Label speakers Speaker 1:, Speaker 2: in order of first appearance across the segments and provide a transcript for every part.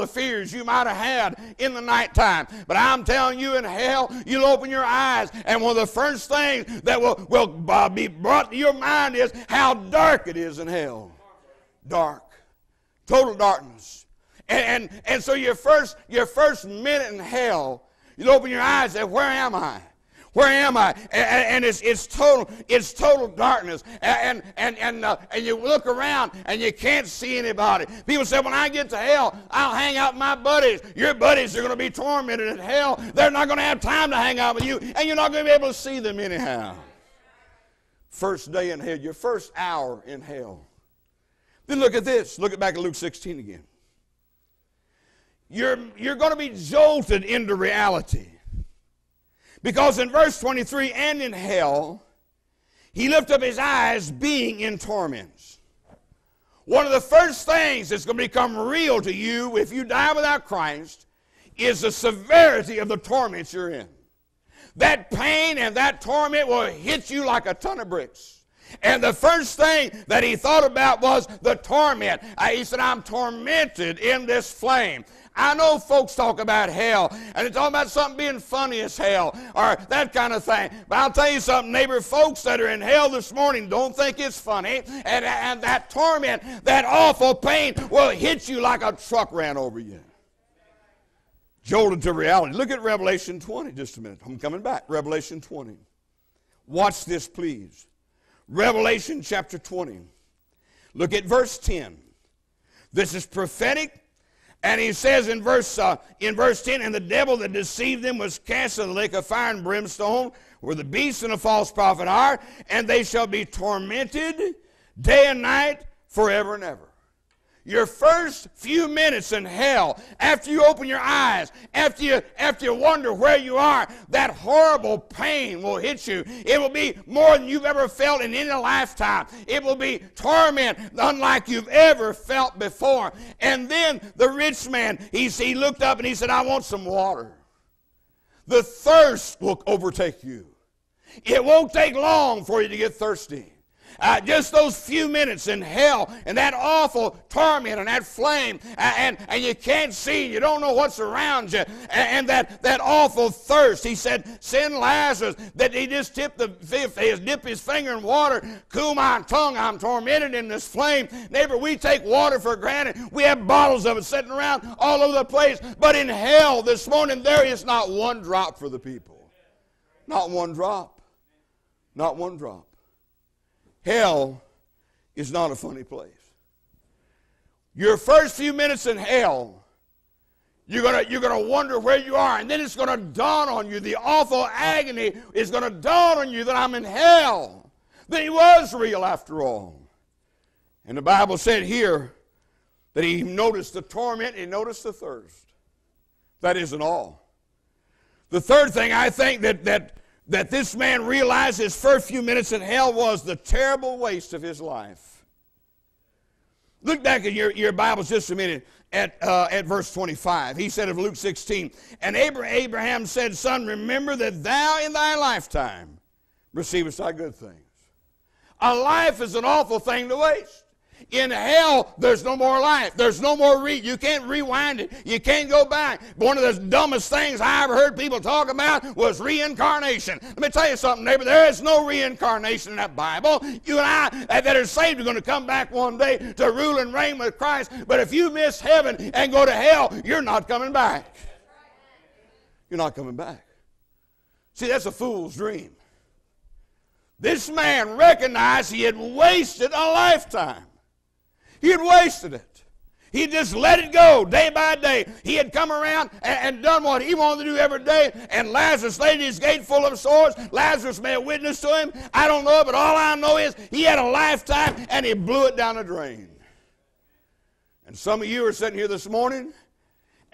Speaker 1: the fears you might have had in the nighttime. But I'm telling you, in hell, you'll open your eyes, and one of the first things that will be brought to your mind is how dark it is in hell. Dark. Total darkness. And so your first minute in hell, you'll open your eyes and say, where am I? Where am I? And it's total darkness. And you look around and you can't see anybody. People say, when I get to hell, I'll hang out with my buddies. Your buddies are going to be tormented in hell. They're not going to have time to hang out with you, and you're not going to be able to see them anyhow. First day in hell, your first hour in hell. Then look at this. Look back at Luke 16 again. You're going to be jolted into reality. Because in verse 23, and in hell, he lifted up his eyes being in torments. One of the first things that's going to become real to you if you die without Christ is the severity of the torments you're in. That pain and that torment will hit you like a ton of bricks. And the first thing that he thought about was the torment. He said, I'm tormented in this flame. I know folks talk about hell, and they talk about something being funny as hell, or that kind of thing. But I'll tell you something, neighbor, folks that are in hell this morning don't think it's funny, and that torment, that awful pain will hit you like a truck ran over you. Jolted to reality. Look at Revelation 20 just a minute. I'm coming back. Revelation 20. Watch this, please. Revelation chapter 20. Look at verse 10. This is prophetic. And he says in verse 10, and the devil that deceived them was cast in the lake of fire and brimstone, where the beast and the false prophet are, and they shall be tormented day and night forever and ever. Your first few minutes in hell, after you open your eyes, after you wonder where you are, that horrible pain will hit you. It will be more than you've ever felt in any lifetime. It will be torment unlike you've ever felt before. And then the rich man, he looked up and he said, I want some water. The thirst will overtake you. It won't take long for you to get thirsty. Just those few minutes in hell and that awful torment and that flame and you can't see, you don't know what's around you, and that awful thirst. He said, send Lazarus, that he just dip his finger in water, cool my tongue, I'm tormented in this flame. Neighbor, we take water for granted. We have bottles of it sitting around all over the place, but in hell this morning there is not one drop for the people. Not one drop. Not one drop. Hell is not a funny place. Your first few minutes in hell, you're gonna wonder where you are, and then it's gonna dawn on you. The awful agony is gonna dawn on you that I'm in hell. That he was real after all. And the Bible said here that he noticed the torment, he noticed the thirst. That isn't all. The third thing I think that this man realized his first few minutes in hell was the terrible waste of his life. Look back at your Bibles just a minute at verse 25. He said of Luke 16, and Abraham said, Son, remember that thou in thy lifetime receivest thy good things. A life is an awful thing to waste. In hell, there's no more life. There's no more you can't rewind it. You can't go back. One of the dumbest things I ever heard people talk about was reincarnation. Let me tell you something, neighbor. There is no reincarnation in that Bible. You and I that are saved are going to come back one day to rule and reign with Christ. But if you miss heaven and go to hell, you're not coming back. You're not coming back. See, that's a fool's dream. This man recognized he had wasted a lifetime. He had wasted it. He just let it go day by day. He had come around and done what he wanted to do every day, and Lazarus laid his gate full of sores. Lazarus may have witnessed to him. I don't know, but all I know is he had a lifetime, and he blew it down the drain. And some of you are sitting here this morning,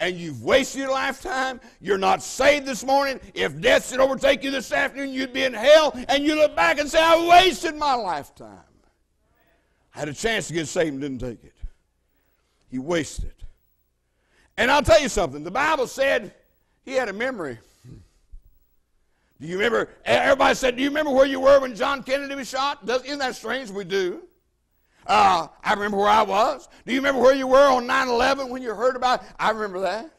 Speaker 1: and you've wasted your lifetime. You're not saved this morning. If death should overtake you this afternoon, you'd be in hell, and you look back and say, I wasted my lifetime. I had a chance to get saved and didn't take it. He wasted it. And I'll tell you something. The Bible said he had a memory. Do you remember? Everybody said, do you remember where you were when John Kennedy was shot? Isn't that strange? We do. I remember where I was. Do you remember where you were on 9/11 when you heard about it? I remember that.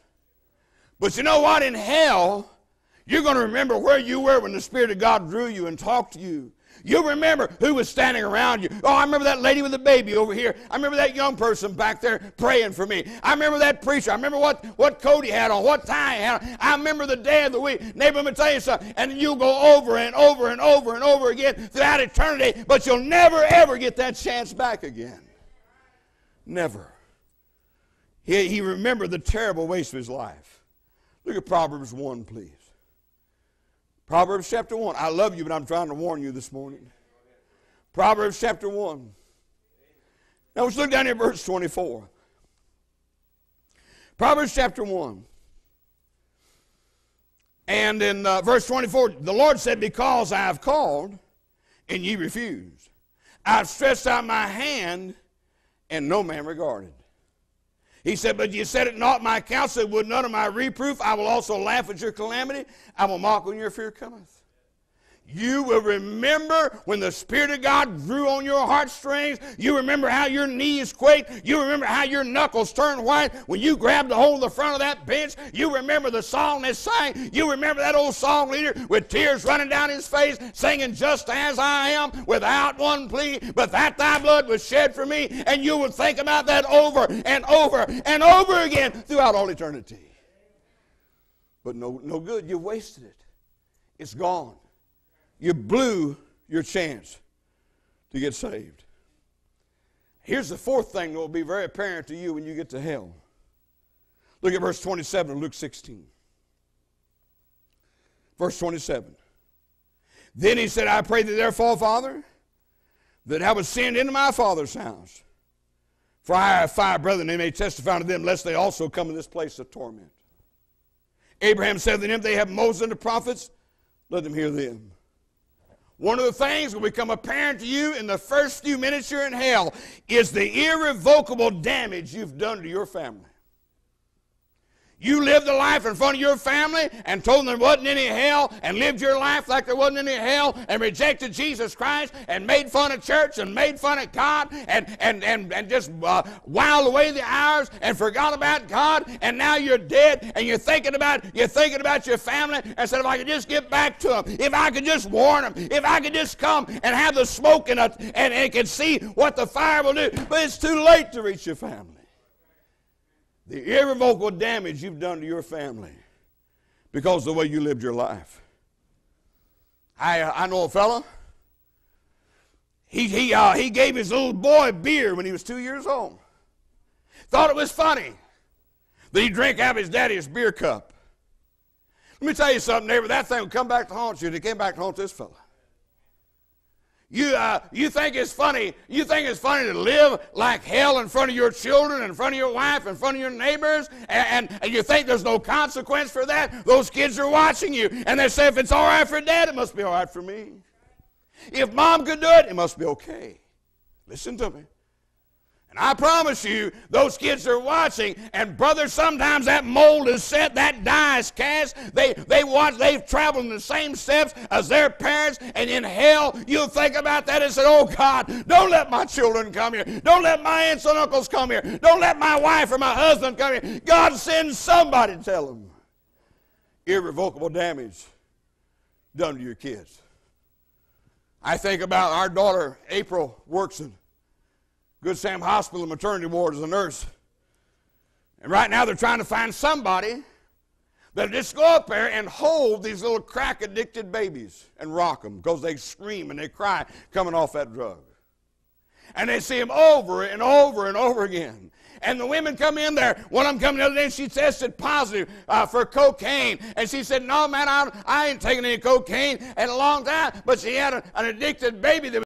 Speaker 1: But you know what? In hell, you're going to remember where you were when the Spirit of God drew you and talked to you. You'll remember who was standing around you. Oh, I remember that lady with the baby over here. I remember that young person back there praying for me. I remember that preacher. I remember what coat he had on, what tie he had on. I remember the day of the week. Neighbor, let me tell you something. And you'll go over and over and over and over again throughout eternity, but you'll never, ever get that chance back again. Never. He remembered the terrible waste of his life. Look at Proverbs 1, please. Proverbs chapter 1. I love you, but I'm trying to warn you this morning. Proverbs chapter 1. Now let's look down here at verse 24. Proverbs chapter 1. And in verse 24, the Lord said, because I have called, and ye refused. I have stretched out my hand, and no man regarded. He said, but you said it not my counsel, would none of my reproof. I will also laugh at your calamity. I will mock when your fear cometh. You will remember when the Spirit of God drew on your heartstrings. You remember how your knees quaked. You remember how your knuckles turned white when you grabbed a hold of the front of that bench. You remember the song they sang. You remember that old song leader with tears running down his face, singing, just as I am, without one plea, but that thy blood was shed for me. And you would think about that over and over and over again throughout all eternity. But no good. You wasted it. It's gone. You blew your chance to get saved. Here's the fourth thing that will be very apparent to you when you get to hell. Look at verse 27 of Luke 16. Verse 27. Then he said, I pray thee therefore, Father, that I would send into my Father's house. For I have 5 brethren, they may testify to them, lest they also come to this place of torment. Abraham said to them, they have Moses and the prophets, let them hear them. One of the things that will become apparent to you in the first few minutes you're in hell is the irrevocable damage you've done to your family. You lived a life in front of your family and told them there wasn't any hell, and lived your life like there wasn't any hell, and rejected Jesus Christ and made fun of church and made fun of God and just whiled away the hours and forgot about God, and now you're dead and you're thinking about your family and said, if I could just get back to them, if I could just warn them, if I could just come and have the smoke and could see what the fire will do. But it's too late to reach your family. The irrevocable damage you've done to your family because of the way you lived your life. I know a fella. He gave his little boy beer when he was 2 years old. Thought it was funny that he drank out of his daddy's beer cup. Let me tell you something, neighbor. That thing will come back to haunt you. And it came back to haunt this fella. You think it's funny? You think it's funny to live like hell in front of your children, in front of your wife, in front of your neighbors, and you think there's no consequence for that? Those kids are watching you, and they say, if it's all right for Dad, it must be all right for me. If Mom could do it, it must be okay. Listen to me. And I promise you, those kids are watching, and brother, sometimes that mold is set, that die is cast. They've traveled in the same steps as their parents, and in hell, you'll think about that and say, oh God, don't let my children come here. Don't let my aunts and uncles come here. Don't let my wife or my husband come here. God, send somebody to tell them. Irrevocable damage done to your kids. I think about our daughter, April, works in Good Sam Hospital maternity ward as a nurse. And right now they're trying to find somebody that'll just go up there and hold these little crack-addicted babies and rock them because they scream and they cry coming off that drug. And they see them over and over and over again. And the women come in there. One of them come the other day, she tested positive for cocaine. And she said, no, man, I ain't taking any cocaine in a long time. But she had an addicted baby that